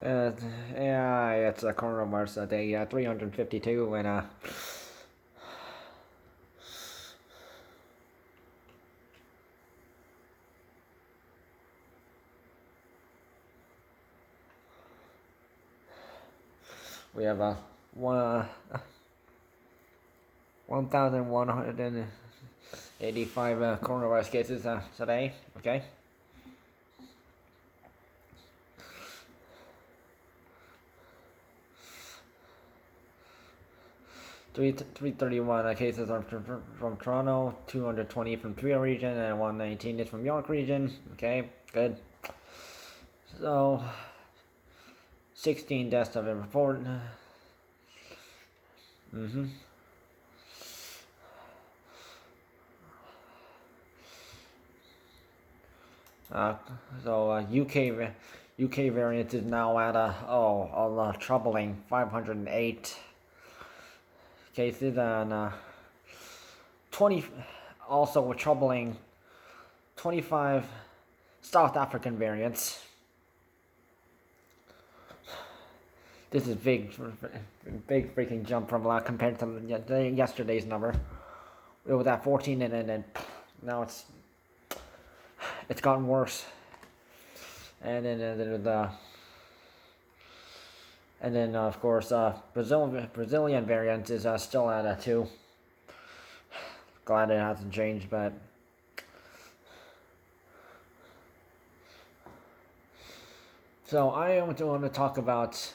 Uh, yeah, it's a coronavirus day 352, and we have 1,185 coronavirus cases today. Okay. 331 cases are from Toronto, 220 from Peel region, and 119 is from York region. Okay, good. So 16 deaths have been reported. Uh, UK variant is now at a troubling 508 cases, and 20 also a troubling 25 South African variants. This is big freaking jump from compared to yesterday's number. It was at 14, and then now it's gotten worse. And then of course Brazilian variant is still at a 2. Glad it hasn't changed, but so I want to talk about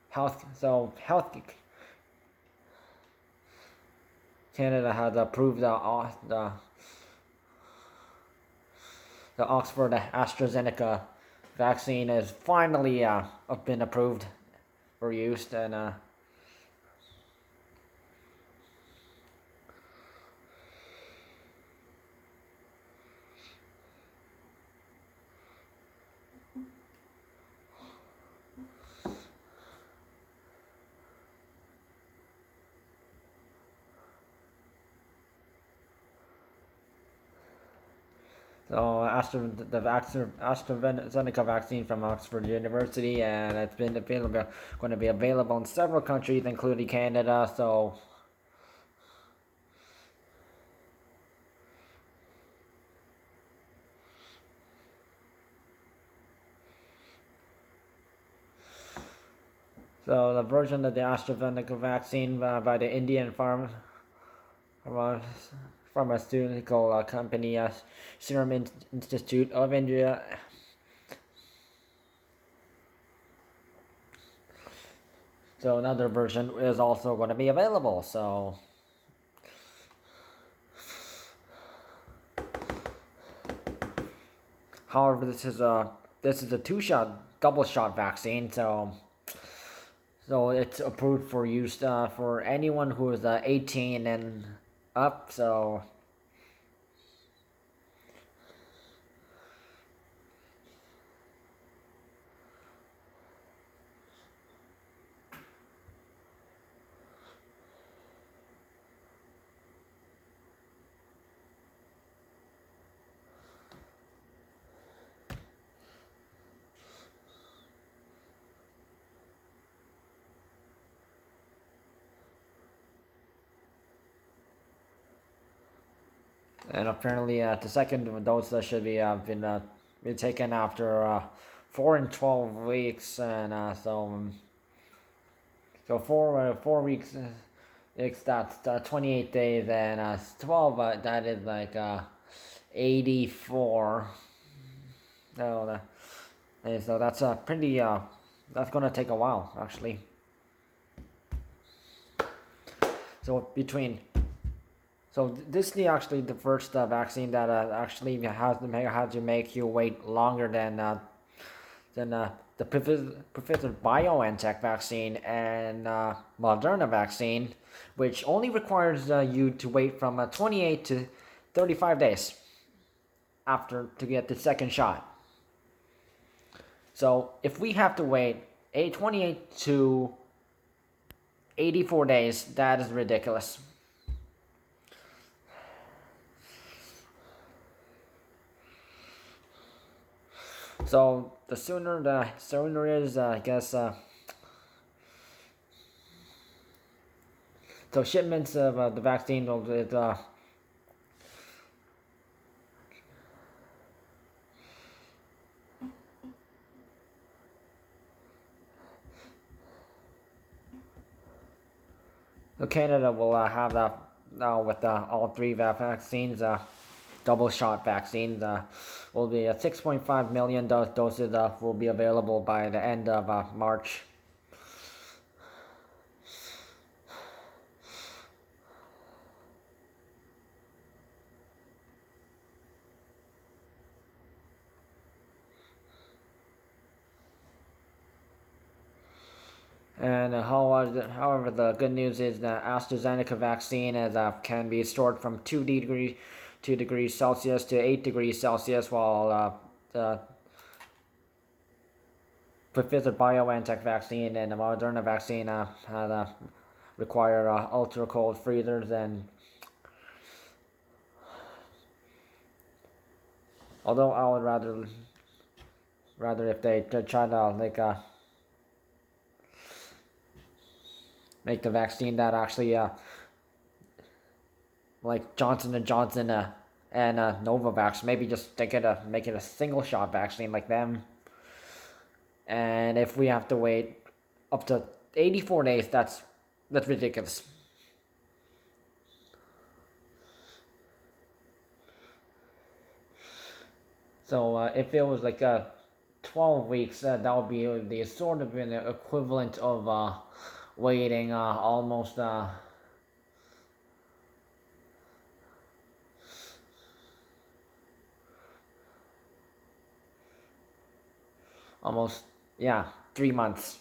health. So health Canada has approved the Oxford AstraZeneca vaccine has finally been approved for use, and so AstraZeneca vaccine from Oxford University, and it's been going to be available in several countries, including Canada. So the version of the AstraZeneca vaccine by the Indian pharmaceutical company Serum Institute of India. So another version is also going to be available. So however, this is a double shot vaccine. So it's approved for use for anyone who is 18 and up. And apparently, the second dose should be been taken after 4 and 12 weeks, and so 4 weeks. That's 28 days, and 12. That is like 84. So, and so that's pretty. That's gonna take a while, actually. So between So this is actually the first vaccine that actually has to make you wait longer than the Pfizer BioNTech vaccine and Moderna vaccine, which only requires you to wait from 28 to 35 days after to get the second shot. So if we have to wait 28 to 84 days, that is ridiculous. So the sooner is, I guess. So shipments of the vaccine will Canada will have that now with all three vaccines, double shot vaccines. Will be 6.5 million doses will be available by the end of March. And however, the good news is that AstraZeneca vaccine can be stored from 2 degrees Celsius to 8 degrees Celsius, while the Pfizer BioNTeach vaccine and the Moderna vaccine require ultra cold freezers. And although I would rather if they try to make the vaccine that actually like Johnson and Johnson and Novavax, maybe just make it a single shot vaccine like them. And if we have to wait up to 84 days, that's ridiculous. So if it was like 12 weeks, that would be the sort of an equivalent of waiting almost, yeah, 3 months.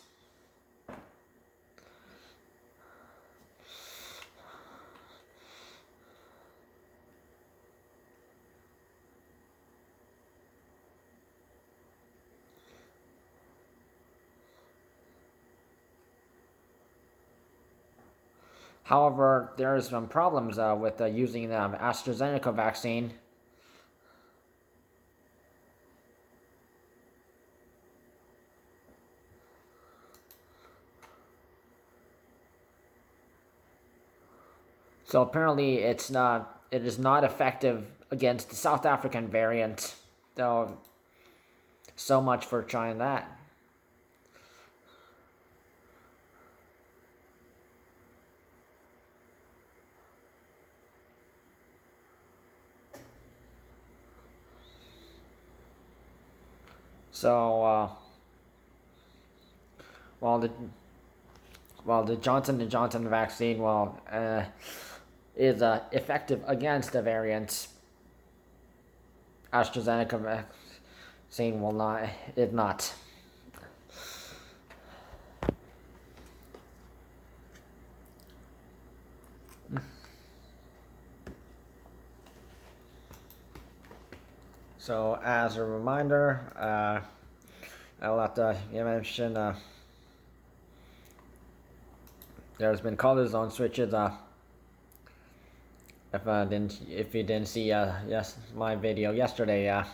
However, there are some problems with using the AstraZeneca vaccine. So apparently, it is not effective against the South African variant. So, so much for trying that. So, while the Johnson and Johnson vaccine is effective against the variants, AstraZeneca vaccine is not. So as a reminder, I'll have to mention there's been color zone switches. If you didn't see my video yesterday,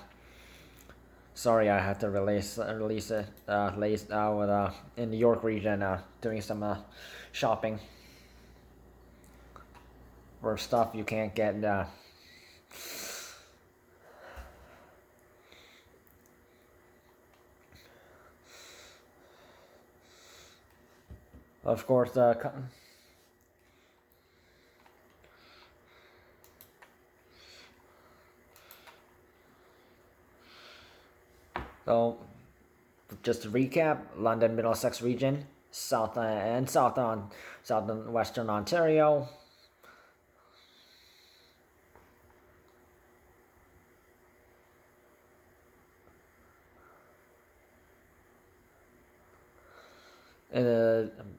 sorry I had to release it late in the York region, doing some shopping for stuff you can't get. Of course, so just to recap: London, Middlesex region, south and western Ontario.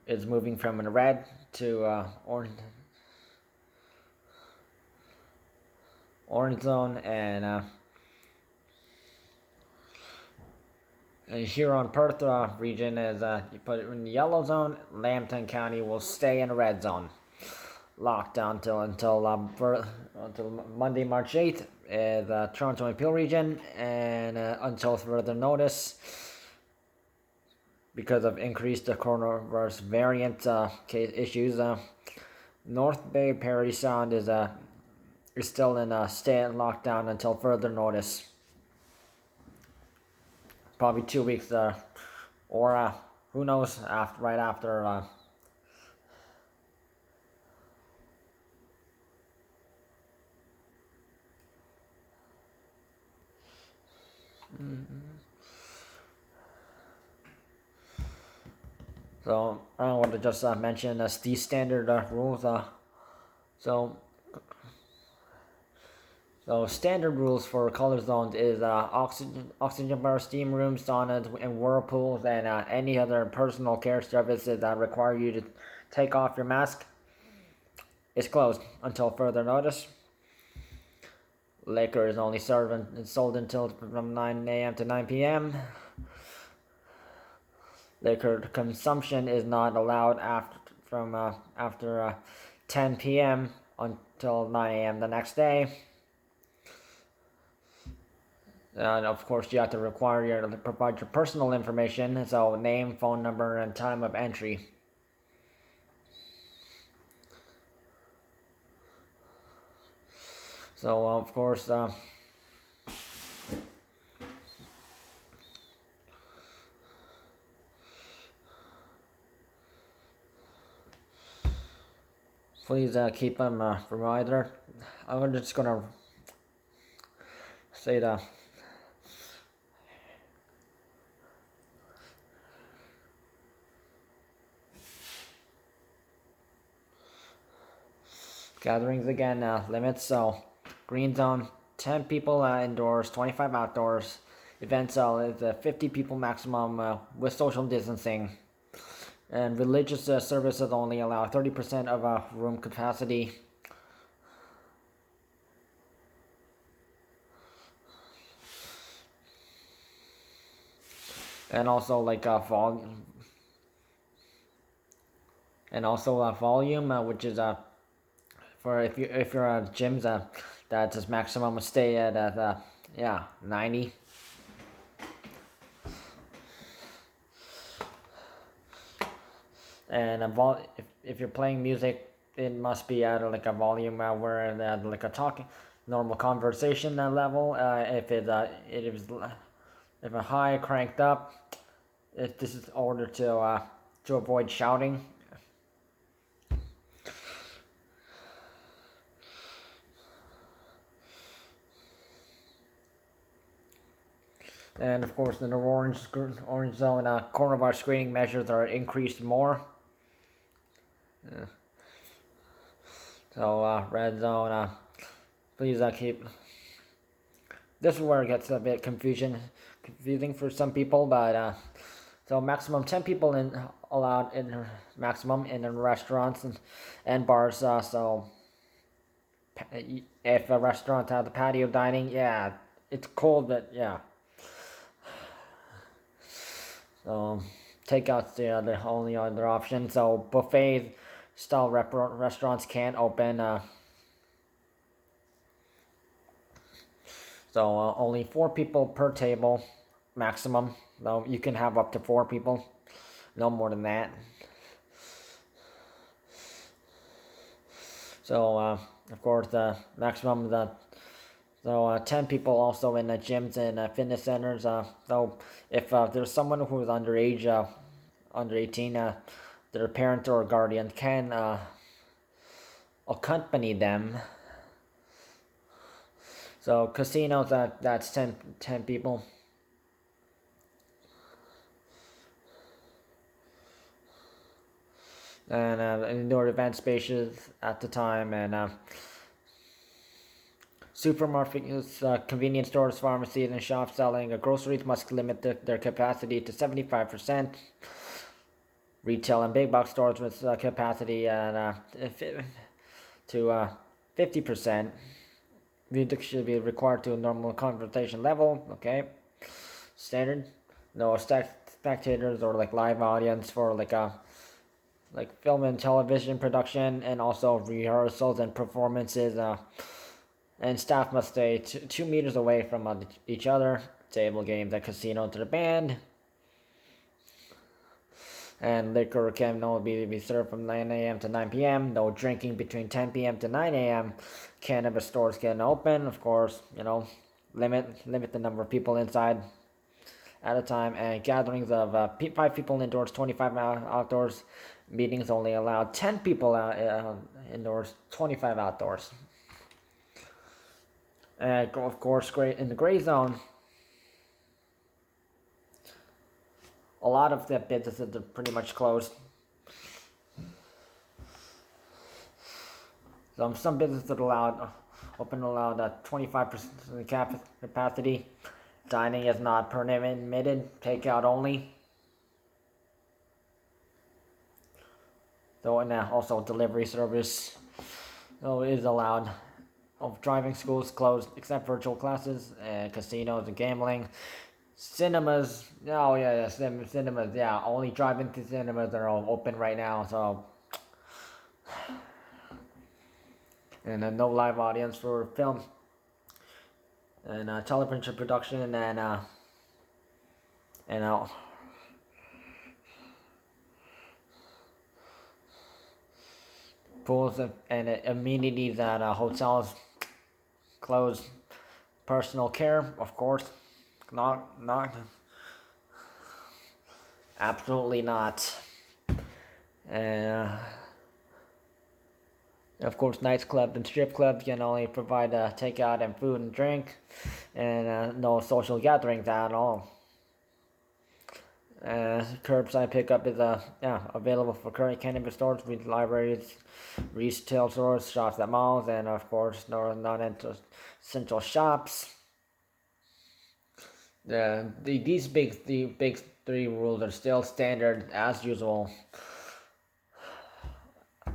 Is moving from a red to orange zone, and here on Perth region is you put it in the yellow zone. Lambton County will stay in a red zone, locked down until Monday, March 8th. the Toronto and Peel region, and until further notice, because of increased coronavirus variant case issues, North Bay Parry Sound is still in a stay at lockdown until further notice. Probably 2 weeks, or who knows, right after. So I want to just mention these standard rules. So standard rules for color zones is oxygen bar, steam rooms, saunas, and whirlpools, and any other personal care services that require you to take off your mask is closed until further notice. Liquor is only served and sold until from 9 a.m. to 9 p.m. Liquor consumption is not allowed after 10 p.m. until 9 a.m. the next day. And of course, you have to provide your personal information, so name, phone number, and time of entry. So of course, please keep them reminder. I'm just gonna say the gatherings again, limits. So green zone, 10 people indoors, 25 outdoors. Events is 50 people maximum with social distancing. And religious services only allow 30% of room capacity. And also volume. And also volume, which is for if you're at gyms, that's its maximum stay at 90. And if you're playing music, it must be at a volume where at a talking normal conversation level. If a high cranked up, this is ordered to avoid shouting. And of course, in the orange zone, coronavirus screening measures are increased more. So red zone, please keep. This is where it gets a bit confusing for some people, but so maximum 10 people allowed in maximum in restaurants and bars. So if a restaurant has the patio dining, yeah, it's cold, but yeah. So takeout's the only other option. So buffet style restaurants can't open. So only 4 people per table maximum. So you can have up to 4 people, no more than that. So of course the maximum 10 people also in the gyms and fitness centers. So if there's someone who is underage, under 18, their parent or guardian can accompany them. So casinos, that's 10 people. And indoor event spaces at the time, and supermarkets, convenience stores, pharmacies, and shops selling groceries must limit their capacity to 75%. Retail and big box stores with capacity to 50%. Music should be required to a normal conversation level. Okay, standard. No spectators or live audience for film and television production, and also rehearsals and performances and staff must stay 2 meters away from each other. Table games at casinos are banned, and liquor can only be served from 9 a.m. to 9 p.m. No drinking between 10 p.m. to 9 a.m. Cannabis stores can open, of course. Limit the number of people inside at a time, and gatherings of 5 people indoors, 25 outdoors. Meetings only allowed 10 people indoors, 25 outdoors. And of course, in the gray zone, a lot of the businesses are pretty much closed. Some businesses are allowed 25% capacity. Dining is not permitted, takeout only. And also delivery service is allowed. Driving schools closed except virtual classes, casinos and gambling. Cinemas, cinemas, only drive-in cinemas are all open right now, so. And no live audience for film and television production and pools and amenities at hotels closed. Personal care, of course, not absolutely not. And of course, nightclubs and strip clubs can only provide takeout and food and drink, and no social gatherings at all. Curbside pickup is available for current cannabis stores, libraries, retail stores, shops at malls, and of course, non-essential shops. These big three rules are still standard as usual.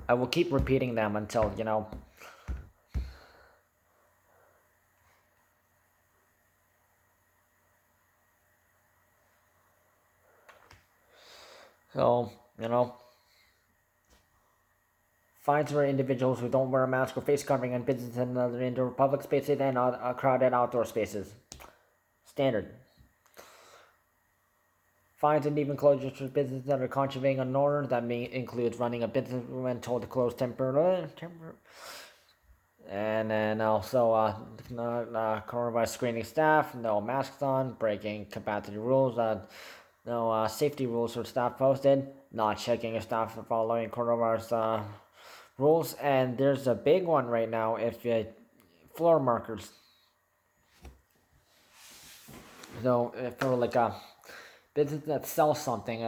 I will keep repeating them until So, fines for individuals who don't wear a mask or face covering in businesses and other indoor public spaces and crowded outdoor spaces. Standard. Fines and even closures for businesses that are contravening an order. That may include running a business when told to close temporarily. And then also coronavirus screening staff, no masks on, breaking capacity rules, no safety rules for staff posted, not checking if staff are following coronavirus rules, and there's a big one right now if floor markers. So for like a business that sells something,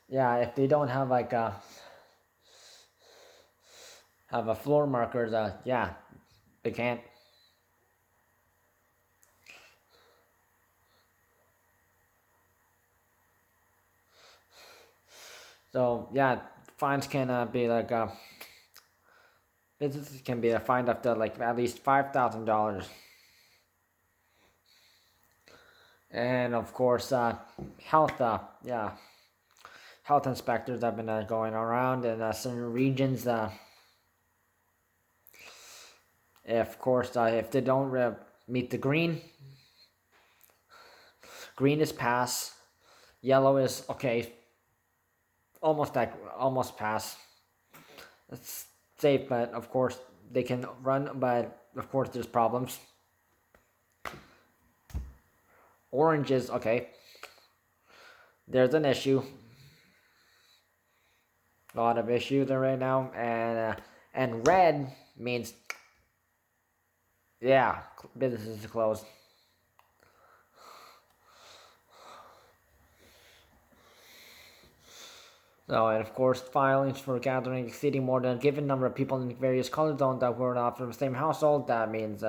if they don't have have a floor markers, they can't. So fines can be businesses can be fined up to at least $5,000. And of course, health inspectors have been going around in certain regions. If they don't meet the green is pass, yellow is okay, almost pass. It's safe, but of course they can run, but of course there's problems. Orange is okay. There's an issue. A lot of issues there right now, and red means business is closed. So, and of course, filings for gathering exceeding more than a given number of people in various color zones that were not from the same household. That means,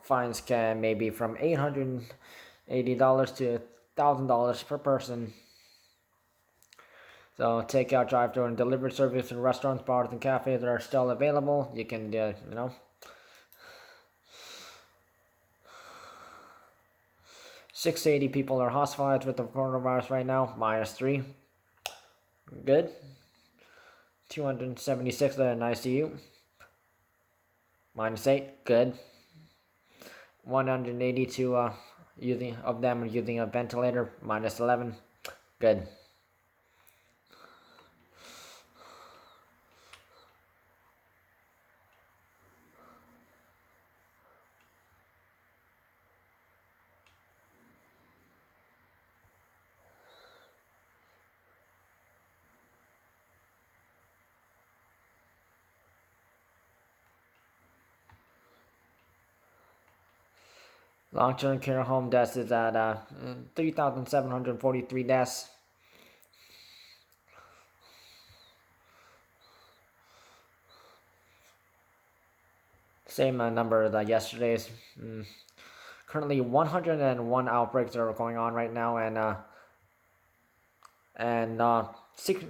fines can maybe from $880 to $1,000 per person. So, takeout, drive-thru, and delivery service in restaurants, bars, and cafes are still available. You can, 680 people are hospitalized with the coronavirus right now, -3. Good. 276 are in ICU. -8. Good. 182 using of them are using a ventilator. -11. Good. Long-term care home deaths is at 3,743 deaths. Same number as yesterday's. Currently, 101 outbreaks are going on right now, and six,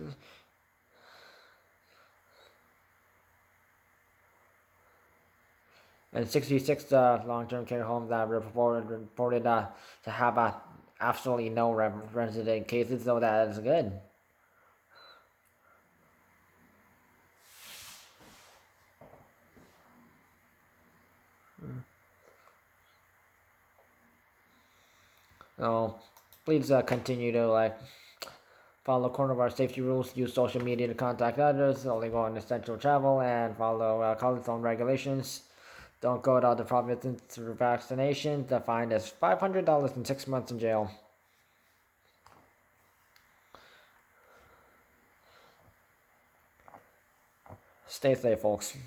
and 66 long-term care homes that reported to have absolutely no resident cases, so that is good. So please continue to follow coronavirus safety rules, use social media to contact others, only go on essential travel, and follow college zone regulations. Don't go to other provinces for vaccination. The fine is $500 and 6 months in jail. Stay safe, folks.